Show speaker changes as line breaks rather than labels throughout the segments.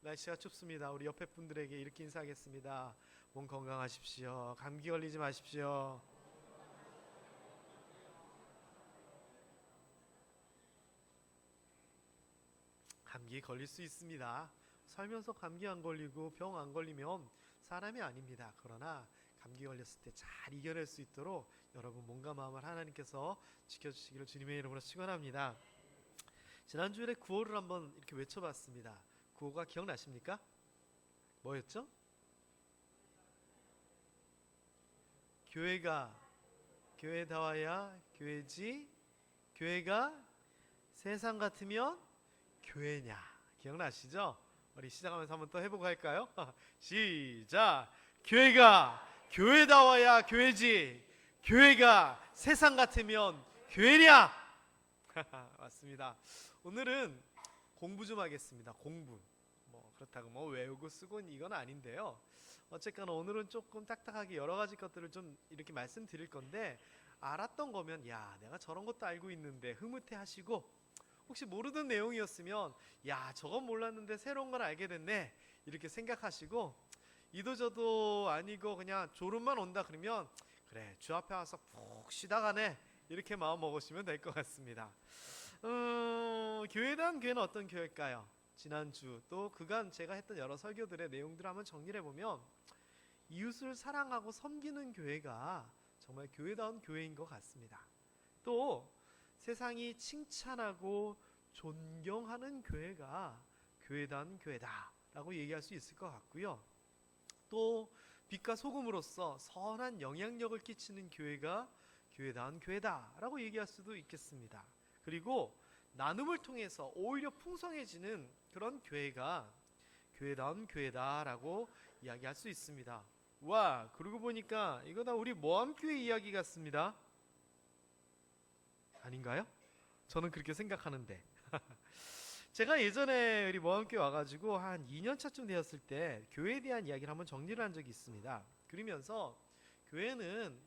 날씨가 춥습니다. 우리 옆에 분들에게 이렇게 인사하겠습니다. 몸 건강하십시오. 감기 걸리지 마십시오. 감기 걸릴 수 있습니다. 살면서 감기 안 걸리고 병 안 걸리면 사람이 아닙니다. 그러나 감기 걸렸을 때 잘 이겨낼 수 있도록 여러분 몸과 마음을 하나님께서 지켜주시기를 주님의 이름으로 축원합니다. 지난주에 구호를 한번 이렇게 외쳐봤습니다. 구호가 기억나십니까? 뭐였죠? 교회가 교회다워야 교회지, 교회가 세상 같으면 교회냐. 기억나시죠? 우리 시작하면서 한번 또 해보고 할까요? 시작! 교회가 교회다워야 교회지, 교회가 세상 같으면 교회냐. 맞습니다. 오늘은 공부 좀 하겠습니다. 공부. 그렇다고 외우고 쓰고 이건 아닌데요. 어쨌거나 오늘은 조금 딱딱하게 여러 가지 것들을 좀 이렇게 말씀드릴 건데, 알았던 거면 야 내가 저런 것도 알고 있는데 흐뭇해 하시고, 혹시 모르던 내용이었으면 야 저건 몰랐는데 새로운 걸 알게 됐네 이렇게 생각하시고, 이도저도 아니고 그냥 졸음만 온다 그러면 그래 주 앞에 와서 푹 쉬다 가네 이렇게 마음 먹으시면 될 것 같습니다. 교회다운 교회는 어떤 교회일까요? 지난주 또 그간 제가 했던 여러 설교들의 내용들을 한번 정리를 해보면, 이웃을 사랑하고 섬기는 교회가 정말 교회다운 교회인 것 같습니다. 또 세상이 칭찬하고 존경하는 교회가 교회다운 교회다 라고 얘기할 수 있을 것 같고요. 또 빛과 소금으로서 선한 영향력을 끼치는 교회가 교회다운 교회다 라고 얘기할 수도 있겠습니다. 그리고 나눔을 통해서 오히려 풍성해지는 그런 교회가 교회다운 교회다 라고 이야기할 수 있습니다. 와, 그러고 보니까 이거 다 우리 모함교회 이야기 같습니다. 아닌가요? 저는 그렇게 생각하는데. 제가 예전에 우리 모함교회 와가지고 한 2년 차쯤 되었을 때 교회에 대한 이야기를 한번 정리를 한 적이 있습니다. 그러면서 교회는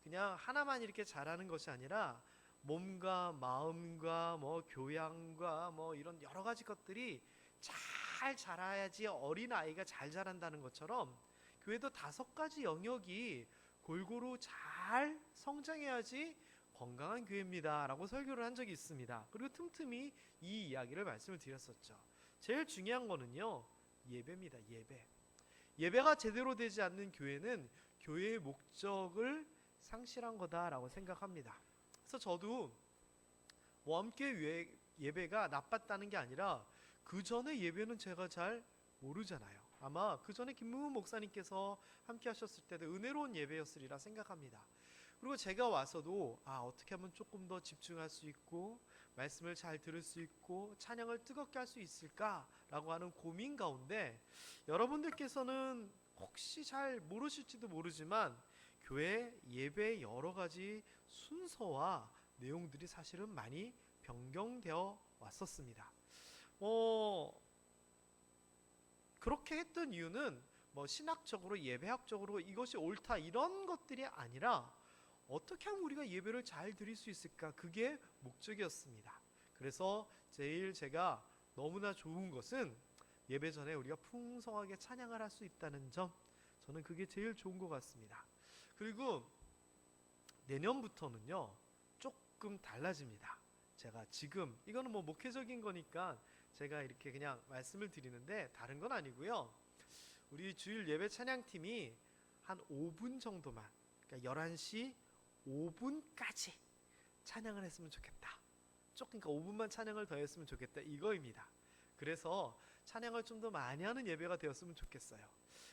그냥 하나만 이렇게 잘하는 것이 아니라 몸과 마음과 교양과 이런 여러 가지 것들이 잘 자라야지 어린 아이가 잘 자란다는 것처럼, 교회도 5가지 영역이 골고루 잘 성장해야지 건강한 교회입니다 라고 설교를 한 적이 있습니다. 그리고 틈틈이 이 이야기를 말씀을 드렸었죠. 제일 중요한 거는요, 예배입니다. 예배가 제대로 되지 않는 교회는 교회의 목적을 상실한 거다라고 생각합니다. 그래서 저도 모함교회 예배가 나빴다는 게 아니라 그 전에 예배는 제가 잘 모르잖아요. 아마 그 전에 김문훈 목사님께서 함께 하셨을 때도 은혜로운 예배였으리라 생각합니다. 그리고 제가 와서도 어떻게 하면 조금 더 집중할 수 있고 말씀을 잘 들을 수 있고 찬양을 뜨겁게 할 수 있을까라고 하는 고민 가운데, 여러분들께서는 혹시 잘 모르실지도 모르지만 교회 예배의 여러 가지 순서와 내용들이 사실은 많이 변경되어 왔었습니다. 그렇게 했던 이유는 신학적으로 예배학적으로 이것이 옳다 이런 것들이 아니라 어떻게 하면 우리가 예배를 잘 드릴 수 있을까, 그게 목적이었습니다. 그래서 제일 제가 너무나 좋은 것은 예배 전에 우리가 풍성하게 찬양을 할 수 있다는 점, 저는 그게 제일 좋은 것 같습니다. 그리고 내년부터는요 조금 달라집니다. 제가 지금 이거는 목회적인 거니까 제가 이렇게 그냥 말씀을 드리는데 다른 건 아니고요. 우리 주일 예배 찬양팀이 한 5분 정도만, 그러니까 11시 5분까지 찬양을 했으면 좋겠다. 그러니까 5분만 찬양을 더 했으면 좋겠다 이거입니다. 그래서 찬양을 좀 더 많이 하는 예배가 되었으면 좋겠어요.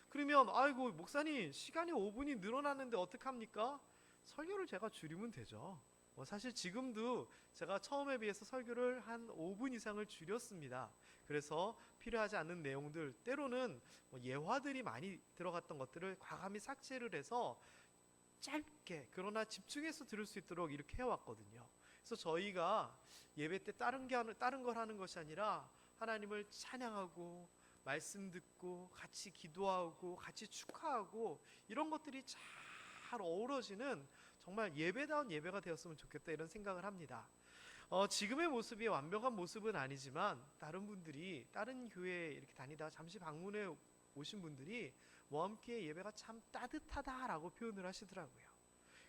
그러면 아이고 목사님 시간이 5분이 늘어났는데 어떡합니까? 설교를 제가 줄이면 되죠. 사실 지금도 제가 처음에 비해서 설교를 한 5분 이상을 줄였습니다. 그래서 필요하지 않는 내용들, 때로는 예화들이 많이 들어갔던 것들을 과감히 삭제를 해서 짧게 그러나 집중해서 들을 수 있도록 이렇게 해왔거든요. 그래서 저희가 예배 때 다른 걸 하는 것이 아니라 하나님을 찬양하고 말씀 듣고 같이 기도하고 같이 축하하고 이런 것들이 잘 어우러지는 정말 예배다운 예배가 되었으면 좋겠다 이런 생각을 합니다. 지금의 모습이 완벽한 모습은 아니지만 다른 분들이 다른 교회에 이렇게 다니다가 잠시 방문해 오신 분들이 모함교회 예배가 참 따뜻하다라고 표현을 하시더라고요.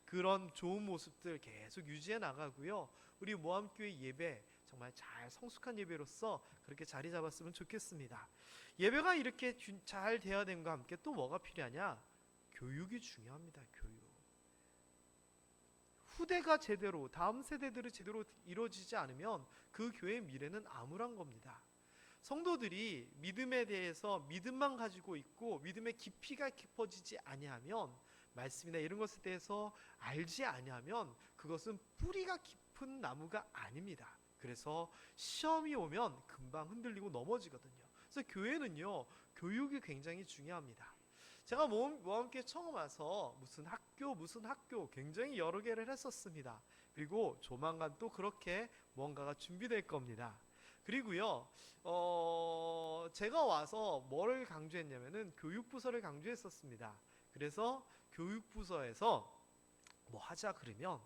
그런 좋은 모습들 계속 유지해 나가고요. 우리 모함교회 예배 정말 잘 성숙한 예배로서 그렇게 자리 잡았으면 좋겠습니다. 예배가 이렇게 잘 되어야 됨과 함께 또 뭐가 필요하냐? 교육이 중요합니다. 교육. 후대가 제대로, 다음 세대들이 제대로 이루어지지 않으면 그 교회의 미래는 암울한 겁니다. 성도들이 믿음에 대해서 믿음만 가지고 있고 믿음의 깊이가 깊어지지 아니하면, 말씀이나 이런 것에 대해서 알지 아니하면 그것은 뿌리가 깊은 나무가 아닙니다. 그래서 시험이 오면 금방 흔들리고 넘어지거든요. 그래서 교회는요, 교육이 굉장히 중요합니다. 제가 모함교회 처음 와서 무슨 학교 굉장히 여러 개를 했었습니다. 그리고 조만간 또 그렇게 뭔가가 준비될 겁니다. 그리고요, 제가 와서 뭐를 강조했냐면은 교육부서를 강조했었습니다. 그래서 교육부서에서 뭐 하자 그러면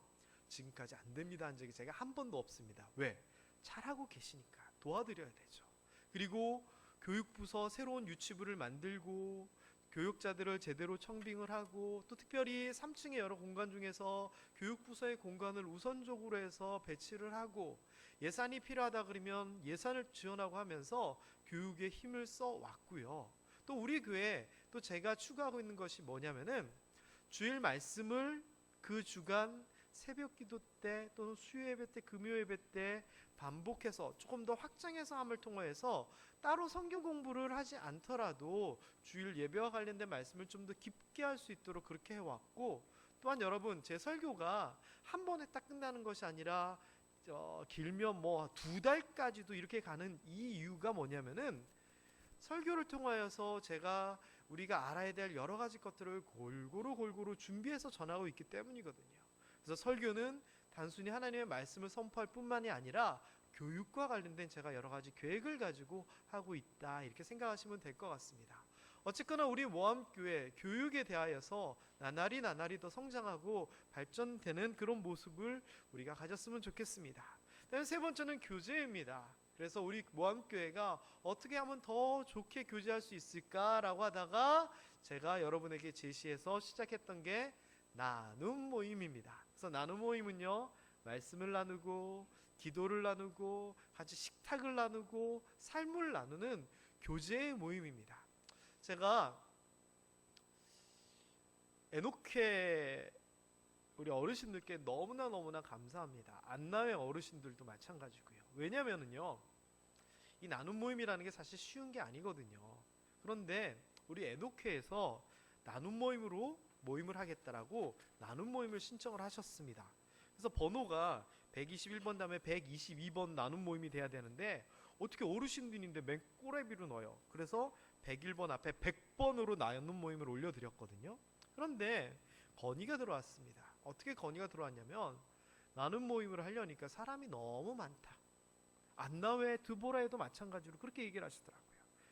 지금까지 안 됩니다 한 적이 제가 한 번도 없습니다. 왜? 잘하고 계시니까 도와드려야 되죠. 그리고 교육부서 새로운 유치부를 만들고 교육자들을 제대로 청빙을 하고, 또 특별히 3층의 여러 공간 중에서 교육부서의 공간을 우선적으로 해서 배치를 하고, 예산이 필요하다 그러면 예산을 지원하고 하면서 교육에 힘을 써 왔고요. 또 우리 교회 또 제가 추구하고 있는 것이 뭐냐면은 주일 말씀을 그 주간 새벽 기도 때 또는 수요 예배 때, 금요 예배 때 반복해서 조금 더 확장해서 함을 통해서 따로 성경 공부를 하지 않더라도 주일 예배와 관련된 말씀을 좀 더 깊게 할 수 있도록 그렇게 해왔고, 또한 여러분 제 설교가 한 번에 딱 끝나는 것이 아니라 길면 뭐 2달까지도 이렇게 가는 이 이유가 뭐냐면은 설교를 통하여서 제가 우리가 알아야 될 여러 가지 것들을 골고루 준비해서 전하고 있기 때문이거든요. 그래서 설교는 단순히 하나님의 말씀을 선포할 뿐만이 아니라 교육과 관련된 제가 여러 가지 계획을 가지고 하고 있다, 이렇게 생각하시면 될 것 같습니다. 어쨌거나 우리 모함교회 교육에 대하여서 나날이 더 성장하고 발전되는 그런 모습을 우리가 가졌으면 좋겠습니다. 다음 세 번째는 교제입니다. 그래서 우리 모함교회가 어떻게 하면 더 좋게 교제할 수 있을까라고 하다가 제가 여러분에게 제시해서 시작했던 게 나눔 모임입니다. 그래서 나눔 모임은요, 말씀을 나누고 기도를 나누고 같이 식탁을 나누고 삶을 나누는 교제의 모임입니다. 제가 에녹회 우리 어르신들께 너무나 감사합니다. 안나회 어르신들도 마찬가지고요. 왜냐면은요, 이 나눔 모임이라는 게 사실 쉬운 게 아니거든요. 그런데 우리 에녹회에서 나눔 모임을 하겠다라고 나눔 모임을 신청을 하셨습니다. 그래서 번호가 121번 다음에 122번 나눔 모임이 돼야 되는데 어떻게 어르신들인데 맨 꼬레비로 넣어요. 그래서 101번 앞에 100번으로 나눔 모임을 올려드렸거든요. 그런데 건의가 들어왔습니다. 어떻게 건의가 들어왔냐면 나눔 모임을 하려니까 사람이 너무 많다. 안나회 드보라에도 마찬가지로 그렇게 얘기를 하시더라고요.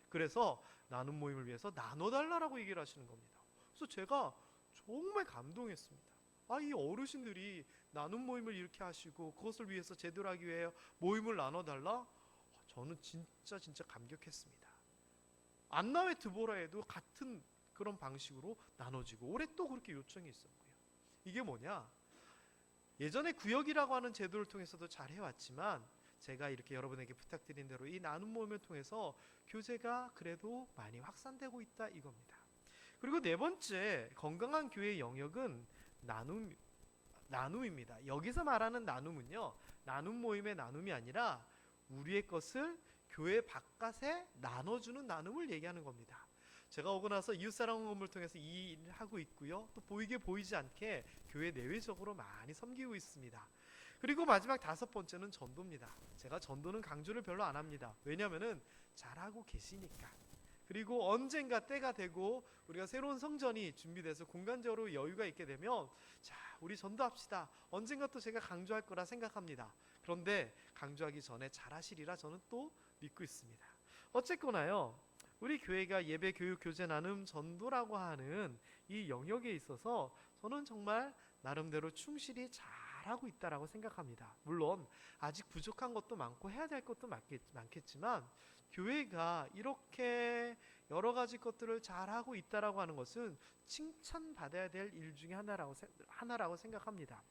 그래서 나눔 모임을 위해서 나눠달라고 얘기를 하시는 겁니다. 그래서 제가 정말 감동했습니다. 이 어르신들이 나눔 모임을 이렇게 하시고 그것을 위해서 제대로 하기 위해 모임을 나눠달라? 저는 진짜 감격했습니다. 안나회 드보라에도 같은 그런 방식으로 나눠지고 올해 또 그렇게 요청이 있었고요. 이게 뭐냐? 예전에 구역이라고 하는 제도를 통해서도 잘 해왔지만 제가 이렇게 여러분에게 부탁드린 대로 이 나눔 모임을 통해서 교제가 그래도 많이 확산되고 있다, 이겁니다. 그리고 네 번째, 건강한 교회의 영역은 나눔입니다. 여기서 말하는 나눔은요, 나눔 모임의 나눔이 아니라 우리의 것을 교회 바깥에 나눠주는 나눔을 얘기하는 겁니다. 제가 오고 나서 이웃사랑 헌금을 통해서 이 일을 하고 있고요. 또 보이지 않게 교회 내외적으로 많이 섬기고 있습니다. 그리고 마지막 5번째는 전도입니다. 제가 전도는 강조를 별로 안 합니다. 왜냐하면은 잘하고 계시니까. 그리고 언젠가 때가 되고 우리가 새로운 성전이 준비돼서 공간적으로 여유가 있게 되면 자, 우리 전도합시다. 언젠가 또 제가 강조할 거라 생각합니다. 그런데 강조하기 전에 잘하시리라 저는 또 믿고 있습니다. 어쨌거나요, 우리 교회가 예배, 교육, 교제, 나눔, 전도라고 하는 이 영역에 있어서 저는 정말 나름대로 충실히 잘 잘하고 있다라고 생각합니다. 물론 아직 부족한 것도 많고 해야 될 것도 많겠지만 교회가 이렇게 여러 가지 것들을 잘하고 있다라고 하는 것은 칭찬받아야 될 일 중에 하나라고 생각합니다.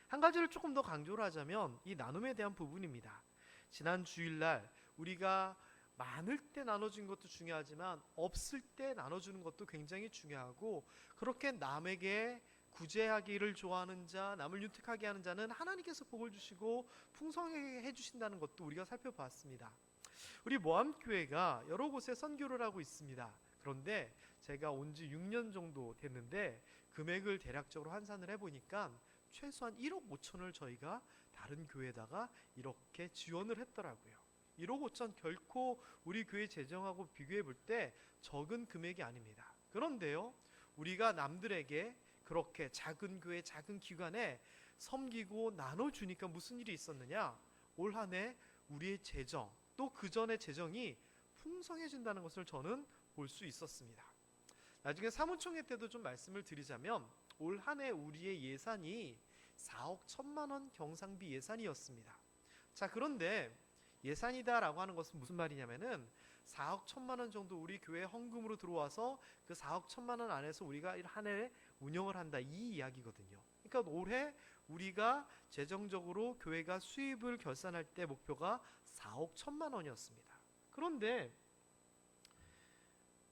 한 가지를 조금 더 강조를 하자면 이 나눔에 대한 부분입니다. 지난 주일날 우리가 많을 때 나눠주는 것도 중요하지만 없을 때 나눠주는 것도 굉장히 중요하고, 그렇게 남에게 구제하기를 좋아하는 자, 남을 윤택하게 하는 자는 하나님께서 복을 주시고 풍성하게 해주신다는 것도 우리가 살펴봤습니다. 우리 모함교회가 여러 곳에 선교를 하고 있습니다. 그런데 제가 온 지 6년 정도 됐는데 금액을 대략적으로 환산을 해보니까 최소한 1억 5천을 저희가 다른 교회에다가 이렇게 지원을 했더라고요. 1억 5천 결코 우리 교회 재정하고 비교해 볼 때 적은 금액이 아닙니다. 그런데요, 우리가 남들에게 그렇게 작은 교회, 작은 기관에 섬기고 나눠주니까 무슨 일이 있었느냐? 올 한 해 우리의 재정, 또 그 전의 재정이 풍성해진다는 것을 저는 볼 수 있었습니다. 나중에 사무총회 때도 좀 말씀을 드리자면 올 한 해 우리의 예산이 4억 1천만 원 경상비 예산이었습니다. 자, 그런데 예산이다라고 하는 것은 무슨 말이냐면은 4억 1천만 원 정도 우리 교회 헌금으로 들어와서 그 4억 1천만 원 안에서 우리가 한 해 운영을 한다, 이 이야기거든요. 그러니까 올해 우리가 재정적으로 교회가 수입을 결산할 때 목표가 4억 1천만 원이었습니다. 그런데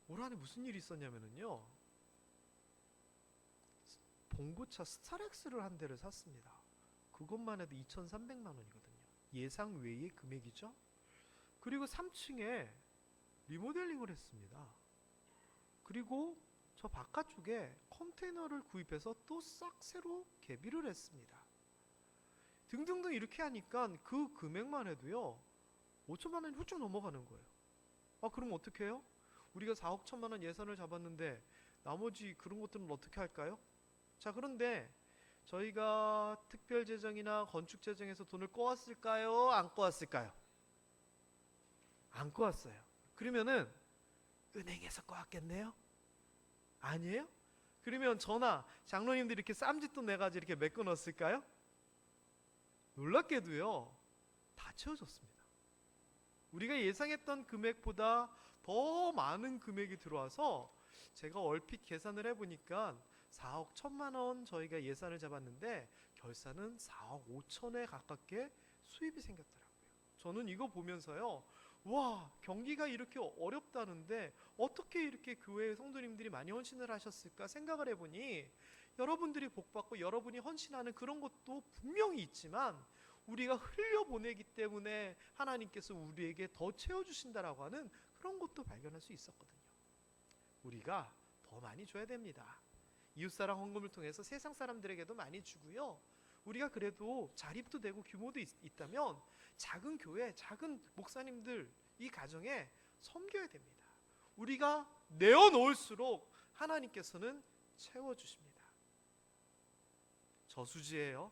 올 한 해 무슨 일이 있었냐면요, 봉고차 스타렉스를 한 대를 샀습니다. 그것만 해도 2,300만 원이거든요. 예상 외의 금액이죠. 그리고 3층에 리모델링을 했습니다. 그리고 저 바깥쪽에 컨테이너를 구입해서 또 싹 새로 개비를 했습니다. 등등등 이렇게 하니까 그 금액만 해도요 5천만 원이 훌쩍 넘어가는 거예요. 그럼 어떻게 해요? 우리가 4억 1천만 원 예산을 잡았는데 나머지 그런 것들은 어떻게 할까요? 자, 그런데 저희가 특별재정이나 건축재정에서 돈을 꼬았을까요? 안 꼬았을까요? 안 꼬았어요. 그러면은 은행에서 꼬았겠네요? 아니에요? 그러면 저나 장로님들이 이렇게 쌈짓돈 내가지고 이렇게 메꿔 넣었을까요? 놀랍게도요 다 채워졌습니다. 우리가 예상했던 금액보다 더 많은 금액이 들어와서 제가 얼핏 계산을 해보니까 4억 1천만 원 저희가 예산을 잡았는데 결산은 4억 5천에 가깝게 수입이 생겼더라고요. 저는 이거 보면서요, 와, 경기가 이렇게 어렵다는데 어떻게 이렇게 교회 성도님들이 많이 헌신을 하셨을까 생각을 해보니, 여러분들이 복받고 여러분이 헌신하는 그런 것도 분명히 있지만 우리가 흘려보내기 때문에 하나님께서 우리에게 더 채워주신다라고 하는 그런 것도 발견할 수 있었거든요. 우리가 더 많이 줘야 됩니다. 이웃사랑 헌금을 통해서 세상 사람들에게도 많이 주고요, 우리가 그래도 자립도 되고 규모도 있다면 작은 교회, 작은 목사님들 이 가정에 섬겨야 됩니다. 우리가 내어놓을수록 하나님께서는 채워주십니다. 저수지예요.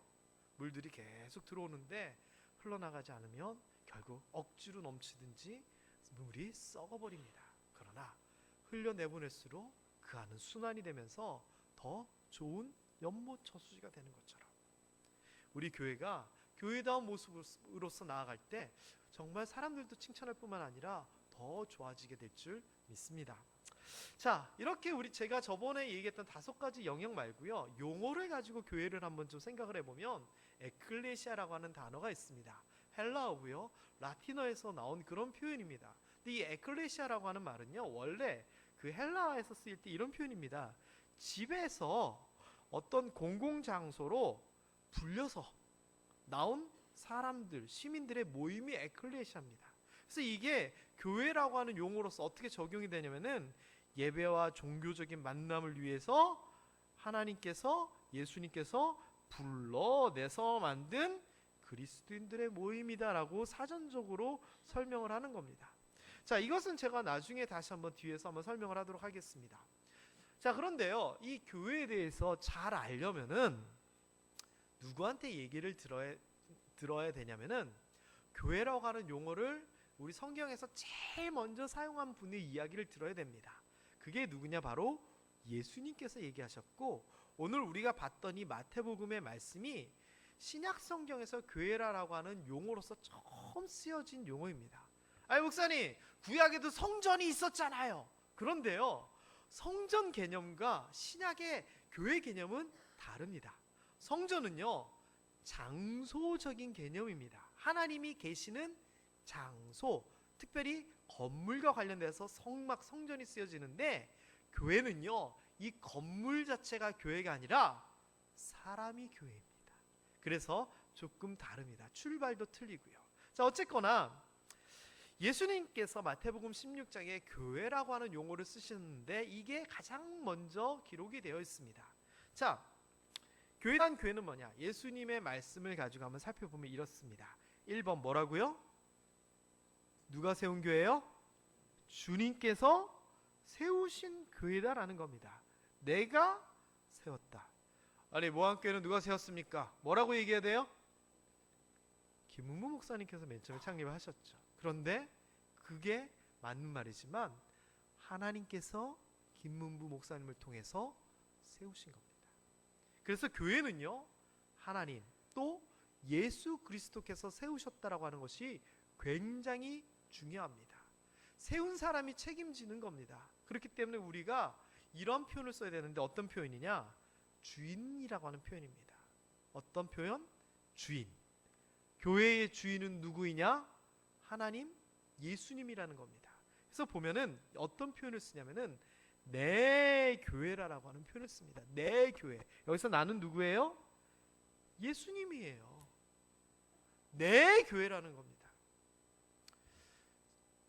물들이 계속 들어오는데 흘러나가지 않으면 결국 억지로 넘치든지 물이 썩어버립니다. 그러나 흘려내보낼수록 그 안은 순환이 되면서 더 좋은 연못 저수지가 되는 것처럼 우리 교회가 교회다운 모습으로서 나아갈 때 정말 사람들도 칭찬할 뿐만 아니라 더 좋아지게 될 줄 믿습니다. 자, 이렇게 제가 저번에 얘기했던 5가지 영역 말고요, 용어를 가지고 교회를 한번 좀 생각을 해보면 에클레시아라고 하는 단어가 있습니다. 헬라어고요, 라틴어에서 나온 그런 표현입니다. 근데 이 에클레시아라고 하는 말은요, 원래 그 헬라어에서 쓰일 때 이런 표현입니다. 집에서 어떤 공공장소로 불려서 나온 사람들, 시민들의 모임이 에클레시아입니다. 그래서 이게 교회라고 하는 용어로서 어떻게 적용이 되냐면은 예배와 종교적인 만남을 위해서 하나님께서, 예수님께서 불러내서 만든 그리스도인들의 모임이다라고 사전적으로 설명을 하는 겁니다. 자, 이것은 제가 나중에 다시 한번 뒤에서 한번 설명을 하도록 하겠습니다. 자, 그런데요, 이 교회에 대해서 잘 알려면은 누구한테 얘기를 들어야 되냐면은 교회라고 하는 용어를 우리 성경에서 제일 먼저 사용한 분의 이야기를 들어야 됩니다. 그게 누구냐? 바로 예수님께서 얘기하셨고, 오늘 우리가 봤던 이 마태복음의 말씀이 신약 성경에서 교회라고 하는 용어로서 처음 쓰여진 용어입니다. 아니 목사님, 구약에도 성전이 있었잖아요. 그런데요, 성전 개념과 신약의 교회 개념은 다릅니다. 성전은요, 장소적인 개념입니다. 하나님이 계시는 장소, 특별히 건물과 관련돼서 성전이 쓰여지는데, 교회는요, 이 건물 자체가 교회가 아니라 사람이 교회입니다. 그래서 조금 다릅니다. 출발도 틀리고요. 자, 어쨌거나 예수님께서 마태복음 16장에 교회라고 하는 용어를 쓰셨는데 이게 가장 먼저 기록이 되어 있습니다. 자, 교회란 교회는 뭐냐? 예수님의 말씀을 가지고 한번 살펴보면 이렇습니다. 1번 뭐라고요? 누가 세운 교회요? 주님께서 세우신 교회다라는 겁니다. 내가 세웠다. 아니, 모함교회는 누가 세웠습니까? 뭐라고 얘기해야 돼요? 김문무 목사님께서 맨 처음에 창립을 하셨죠. 그런데 그게 맞는 말이지만 하나님께서 김문부 목사님을 통해서 세우신 겁니다. 그래서 교회는요, 하나님 또 예수 그리스도께서 세우셨다라고 하는 것이 굉장히 중요합니다. 세운 사람이 책임지는 겁니다. 그렇기 때문에 우리가 이런 표현을 써야 되는데 어떤 표현이냐? 주인이라고 하는 표현입니다. 어떤 표현? 주인. 교회의 주인은 누구이냐? 하나님, 예수님이라는 겁니다. 그래서 보면은 어떤 표현을 쓰냐면은 내 교회라고 하는 표현을 씁니다. 내 교회. 여기서 나는 누구예요? 예수님이에요. 내 교회라는 겁니다.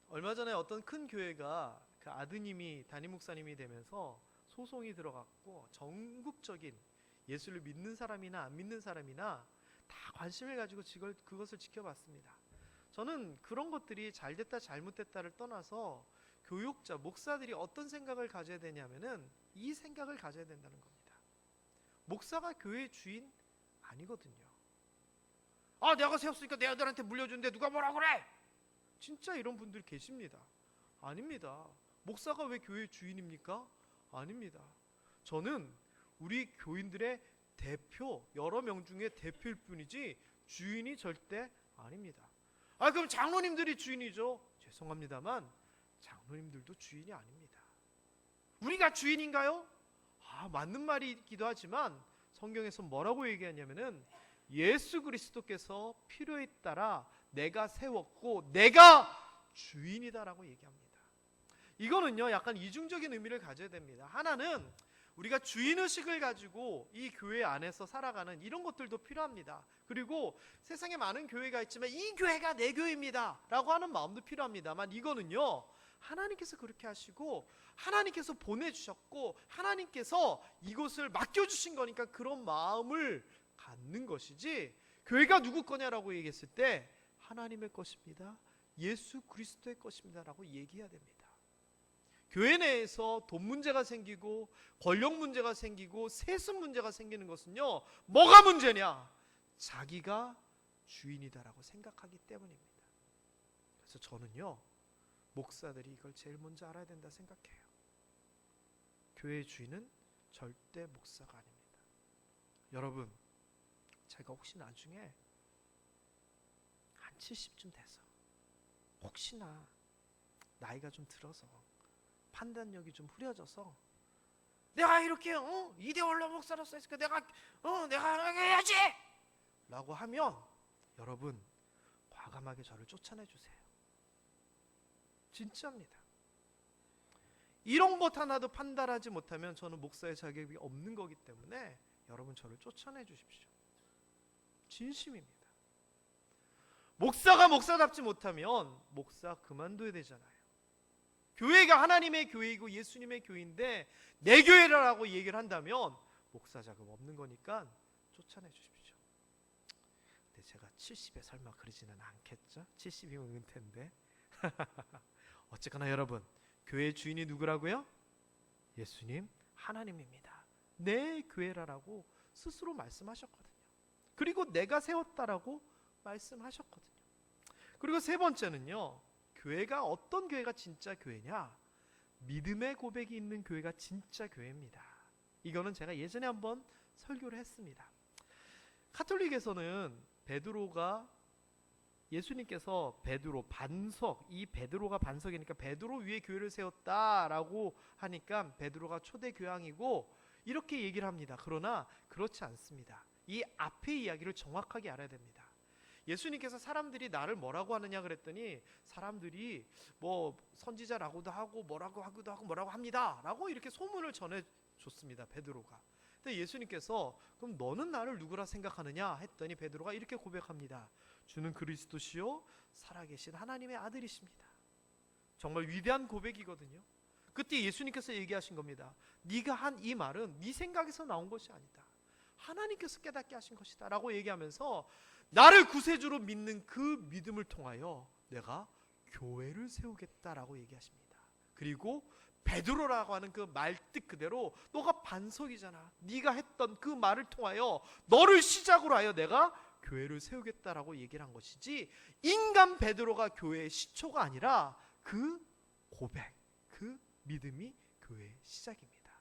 얼마 전에 어떤 큰 교회가 그 아드님이 담임 목사님이 되면서 소송이 들어갔고 전국적인 예수를 믿는 사람이나 안 믿는 사람이나 다 관심을 가지고 그것을 지켜봤습니다. 저는 그런 것들이 잘됐다 잘못됐다를 떠나서 교육자, 목사들이 어떤 생각을 가져야 되냐면은 이 생각을 가져야 된다는 겁니다. 목사가 교회의 주인 아니거든요. 아, 내가 세웠으니까 내 아들한테 물려준데 누가 뭐라 그래? 진짜 이런 분들 계십니다. 아닙니다. 목사가 왜 교회의 주인입니까? 아닙니다. 저는 우리 교인들의 대표, 여러 명 중에 대표일 뿐이지 주인이 절대 아닙니다. 아, 그럼 장로님들이 주인이죠. 죄송합니다만 장로님들도 주인이 아닙니다. 우리가 주인인가요? 맞는 말이기도 하지만 성경에서 뭐라고 얘기하냐면은 예수 그리스도께서 필요에 따라 내가 세웠고 내가 주인이다라고 얘기합니다. 이거는요, 약간 이중적인 의미를 가져야 됩니다. 하나는 우리가 주인의식을 가지고 이 교회 안에서 살아가는 이런 것들도 필요합니다. 그리고 세상에 많은 교회가 있지만 이 교회가 내 교회입니다 라고 하는 마음도 필요합니다만, 이거는요, 하나님께서 그렇게 하시고 하나님께서 보내주셨고 하나님께서 이곳을 맡겨주신 거니까 그런 마음을 갖는 것이지, 교회가 누구 거냐라고 얘기했을 때 하나님의 것입니다, 예수 그리스도의 것입니다 라고 얘기해야 됩니다. 교회 내에서 돈 문제가 생기고 권력 문제가 생기고 세습 문제가 생기는 것은요, 뭐가 문제냐? 자기가 주인이다라고 생각하기 때문입니다. 그래서 저는요, 목사들이 이걸 제일 먼저 알아야 된다 생각해요. 교회의 주인은 절대 목사가 아닙니다. 여러분, 제가 혹시 나중에 한 70쯤 돼서 혹시나 나이가 좀 들어서 판단력이 좀 흐려져서 내가 이렇게 이대올로 목사로서 했으니까 내가 해야지 라고 하면 여러분 과감하게 저를 쫓아내주세요. 진짜입니다. 이런 것 하나도 판단하지 못하면 저는 목사의 자격이 없는 거기 때문에 여러분 저를 쫓아내 주십시오. 진심입니다. 목사가 목사답지 못하면 목사 그만둬야 되잖아요. 교회가 하나님의 교회이고 예수님의 교회인데 내 교회라고 얘기를 한다면 목사 자격 없는 거니까 쫓아내 주십시오. 근데 제가 70에 설마 그러지는 않겠죠? 70이면 은퇴인데. 어쨌거나 여러분, 교회의 주인이 누구라고요? 예수님, 하나님입니다. 내 교회라고 스스로 말씀하셨거든요. 그리고 내가 세웠다라고 말씀하셨거든요. 그리고 세 번째는요, 교회가 어떤 교회가 진짜 교회냐? 믿음의 고백이 있는 교회가 진짜 교회입니다. 이거는 제가 예전에 한번 설교를 했습니다. 카톨릭에서는 베드로가 예수님께서 베드로 반석, 이 베드로가 반석이니까 베드로 위에 교회를 세웠다라고 하니까 베드로가 초대 교황이고 이렇게 얘기를 합니다. 그러나 그렇지 않습니다. 이 앞의 이야기를 정확하게 알아야 됩니다. 예수님께서 사람들이 나를 뭐라고 하느냐 그랬더니 사람들이 뭐 선지자라고도 하고 뭐라고 하기도 하고 뭐라고 합니다 라고 이렇게 소문을 전해줬습니다. 베드로가. 근데 예수님께서 그럼 너는 나를 누구라 생각하느냐 했더니 베드로가 이렇게 고백합니다. 주는 그리스도시요 살아계신 하나님의 아들이십니다. 정말 위대한 고백이거든요. 그때 예수님께서 얘기하신 겁니다. 네가 한 이 말은 네 생각에서 나온 것이 아니다. 하나님께서 깨닫게 하신 것이다 라고 얘기하면서 나를 구세주로 믿는 그 믿음을 통하여 내가 교회를 세우겠다라고 얘기하십니다. 그리고 베드로라고 하는 그 말뜻 그대로 너가 반석이잖아. 네가 했던 그 말을 통하여 너를 시작으로 하여 내가 교회를 세우겠다라고 얘기를 한 것이지 인간 베드로가 교회의 시초가 아니라 그 고백, 그 믿음이 교회의 시작입니다.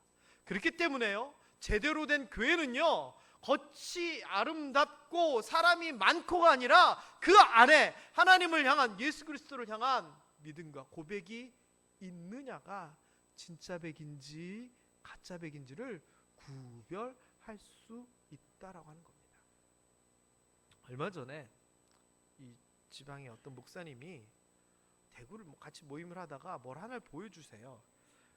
그렇기 때문에요, 제대로 된 교회는요 겉이 아름답고 사람이 많고가 아니라 그 안에 하나님을 향한, 예수 그리스도를 향한 믿음과 고백이 있느냐가 진짜 백인지 가짜 백인지를 구별할 수 있다라고 하는 겁니다. 얼마 전에 이 지방의 어떤 목사님이 대구를 같이 모임을 하다가 뭘 하나를 보여주세요.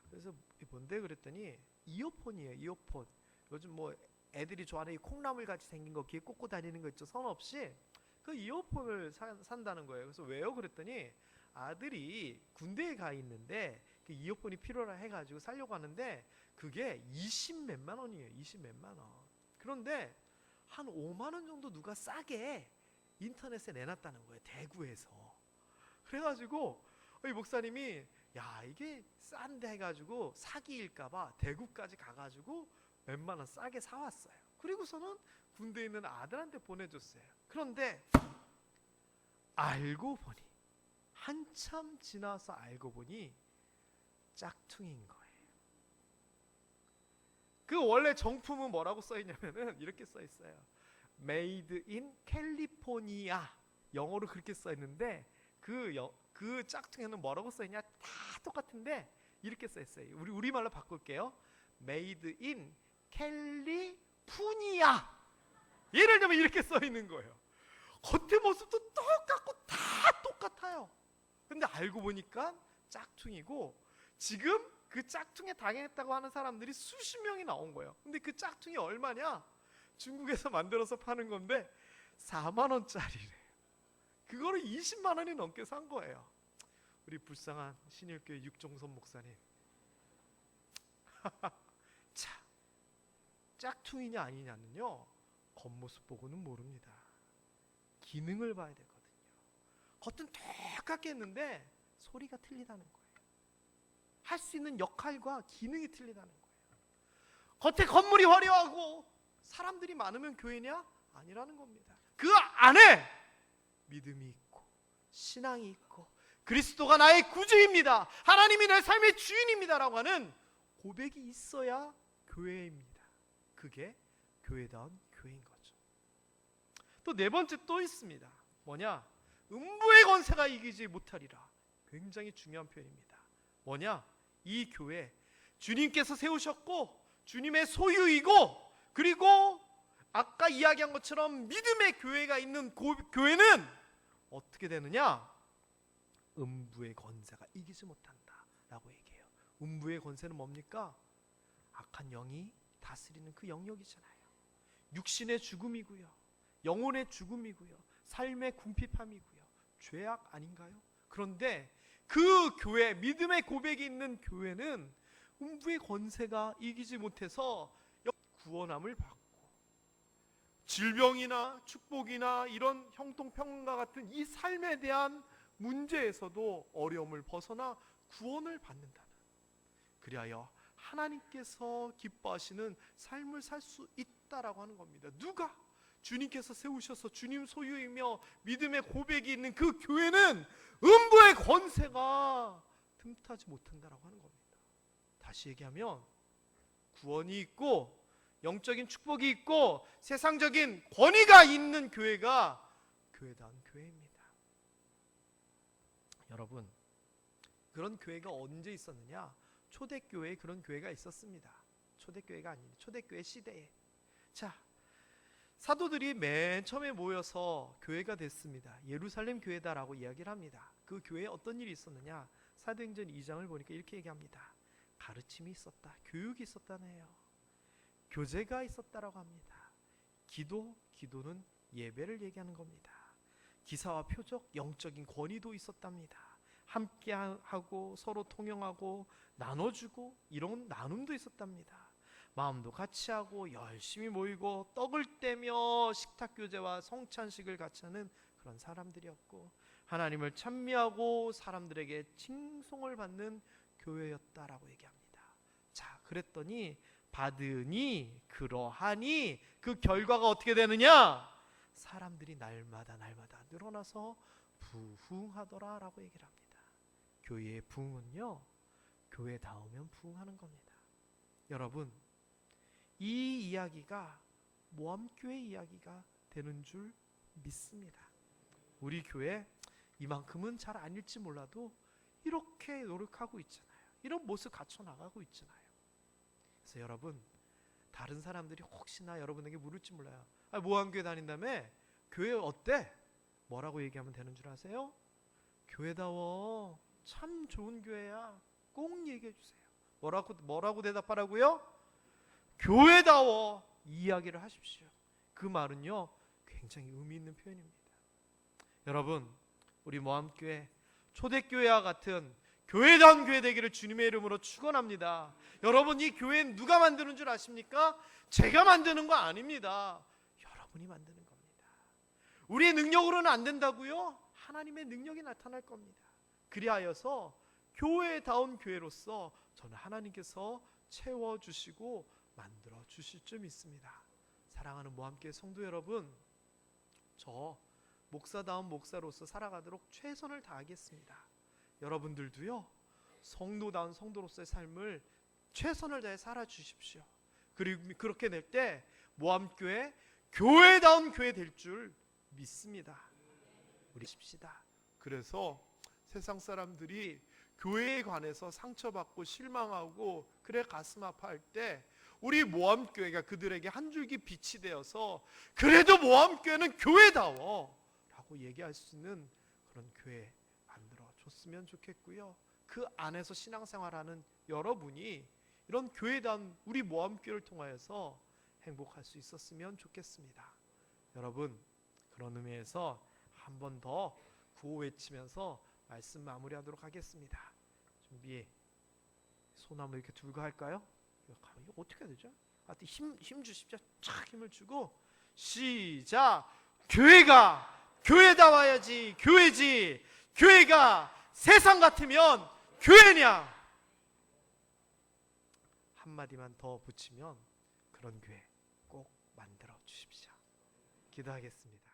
그래서 뭔데 그랬더니 이어폰이에요. 이어폰. 요즘 뭐 애들이 좋아하는 이 콩나물 같이 생긴 거 귀에 꽂고 다니는 거 있죠. 선 없이. 그 이어폰을 산다는 거예요. 그래서 왜요? 그랬더니 아들이 군대에 가 있는데 그 이어폰이 필요라 해가지고 사려고 하는데 그게 20 몇만 원이에요. 20 몇만 원. 그런데 한 5만 원 정도 누가 싸게 인터넷에 내놨다는 거예요. 대구에서. 그래가지고 이 목사님이 야 이게 싼데 해가지고 사기일까봐 대구까지 가가지고 몇만 원 싸게 사왔어요. 그리고서는 군대에 있는 아들한테 보내줬어요. 그런데 알고 보니 한참 지나서 알고 보니 짝퉁인 거예요. 그 원래 정품은 뭐라고 써있냐면은 이렇게 써있어요. Made in California. 영어로 그렇게 써있는데 그 짝퉁에는 뭐라고 써있냐? 다 똑같은데 이렇게 써있어요. 우리말로 바꿀게요. Made in California. 예를 들면 이렇게 써있는 거예요. 겉의 모습도 똑같고 다 똑같아요. 근데 알고 보니까 짝퉁이고 지금 그 짝퉁에 당했다고 하는 사람들이 수십 명이 나온 거예요. 근데 그 짝퉁이 얼마냐? 중국에서 만들어서 파는 건데 4만 원짜리래요. 그거를 20만 원이 넘게 산 거예요. 우리 불쌍한 신일교회 육종선 목사님. 자, 짝퉁이냐 아니냐는요 겉모습 보고는 모릅니다. 기능을 봐야 되거든요. 겉은 똑같게 했는데 소리가 틀리다는 거예요. 할 수 있는 역할과 기능이 틀리다는 거예요. 겉에 건물이 화려하고 사람들이 많으면 교회냐? 아니라는 겁니다. 그 안에 믿음이 있고 신앙이 있고 그리스도가 나의 구주입니다. 하나님이 내 삶의 주인입니다라고 하는 고백이 있어야 교회입니다. 그게 교회다운 교회인 거죠. 또 네 번째 또 있습니다. 뭐냐? 음부의 권세가 이기지 못하리라. 굉장히 중요한 표현입니다. 뭐냐? 이 교회 주님께서 세우셨고 주님의 소유이고 그리고 아까 이야기한 것처럼 믿음의 교회가 있는 교회는 어떻게 되느냐? 음부의 권세가 이기지 못한다 라고 얘기해요. 음부의 권세는 뭡니까? 악한 영이 다스리는 그 영역이잖아요. 육신의 죽음이고요, 영혼의 죽음이고요, 삶의 궁핍함이고요, 죄악 아닌가요? 그런데 그 교회, 믿음의 고백이 있는 교회는 음부의 권세가 이기지 못해서 구원함을 받고 질병이나 축복이나 이런 형통평가 같은 이 삶에 대한 문제에서도 어려움을 벗어나 구원을 받는다는, 그리하여 하나님께서 기뻐하시는 삶을 살 수 있다라고 하는 겁니다. 누가? 주님께서 세우셔서 주님 소유이며 믿음의 고백이 있는 그 교회는 음부의 권세가 틈타지 못한다라고 하는 겁니다. 다시 얘기하면 구원이 있고 영적인 축복이 있고 세상적인 권위가 있는 교회가 교회다운 교회입니다. 여러분, 그런 교회가 언제 있었느냐? 초대교회에 그런 교회가 있었습니다. 초대교회가 아닙니다. 초대교회 시대에. 자, 사도들이 맨 처음에 모여서 교회가 됐습니다. 예루살렘 교회다라고 이야기를 합니다. 그 교회에 어떤 일이 있었느냐? 사도행전 2장을 보니까 이렇게 얘기합니다. 가르침이 있었다. 교육이 있었다네요. 교제가 있었다라고 합니다. 기도는 예배를 얘기하는 겁니다. 기사와 표적, 영적인 권위도 있었답니다. 함께하고 서로 통용하고 나눠주고 이런 나눔도 있었답니다. 마음도 같이 하고 열심히 모이고 떡을 떼며 식탁교제와 성찬식을 같이 하는 그런 사람들이었고, 하나님을 찬미하고 사람들에게 칭송을 받는 교회였다라고 얘기합니다. 자, 그랬더니 받으니 그러하니 그 결과가 어떻게 되느냐? 사람들이 날마다 늘어나서 부흥하더라라고 얘기를 합니다. 교회의 부흥은요, 교회 닿으면 부흥하는 겁니다. 여러분, 이 이야기가 모함교회 이야기가 되는 줄 믿습니다. 우리 교회 이만큼은 잘 아닐지 몰라도 이렇게 노력하고 있잖아요. 이런 모습 갖춰 나가고 있잖아요. 그래서 여러분, 다른 사람들이 혹시나 여러분에게 물을지 몰라요. 모함교회 다닌다며? 교회 어때? 뭐라고 얘기하면 되는 줄 아세요? 교회다워. 참 좋은 교회야. 꼭 얘기해 주세요. 뭐라고 대답하라고요? 교회다워. 이 이야기를 하십시오. 그 말은요, 굉장히 의미 있는 표현입니다. 여러분, 우리 모함교회 초대교회와 같은 교회다운 교회 되기를 주님의 이름으로 축원합니다. 여러분, 이 교회는 누가 만드는 줄 아십니까? 제가 만드는 거 아닙니다. 여러분이 만드는 겁니다. 우리의 능력으로는 안 된다고요? 하나님의 능력이 나타날 겁니다. 그리하여서 교회다운 교회로서 저는 하나님께서 채워주시고 만들어 주실 줄 믿습니다. 사랑하는 모함교회 성도 여러분, 저 목사다운 목사로서 살아가도록 최선을 다하겠습니다. 여러분들도요, 성도다운 성도로서의 삶을 최선을 다해 살아주십시오. 그리고 그렇게 될 때 모함교회 교회다운 교회 될 줄 믿습니다. 우리 십시다. 그래서 세상 사람들이 교회에 관해서 상처받고 실망하고 그래 가슴 아파할 때 우리 모함교회가 그들에게 한 줄기 빛이 되어서 그래도 모함교회는 교회다워 라고 얘기할 수 있는 그런 교회 만들어 줬으면 좋겠고요. 그 안에서 신앙생활하는 여러분이 이런 교회다운 우리 모함교회를 통하여서 행복할 수 있었으면 좋겠습니다. 여러분, 그런 의미에서 한 번 더 구호 외치면서 말씀 마무리하도록 하겠습니다. 준비. 손 한번 이렇게 들고 할까요? 이거 어떻게 해야 되죠? 힘 주십시오. 착 힘을 주고 시작. 교회가 교회다워야지 교회지. 교회가 세상 같으면 교회냐? 한마디만 더 붙이면 그런 교회 꼭 만들어 주십시오. 기도하겠습니다.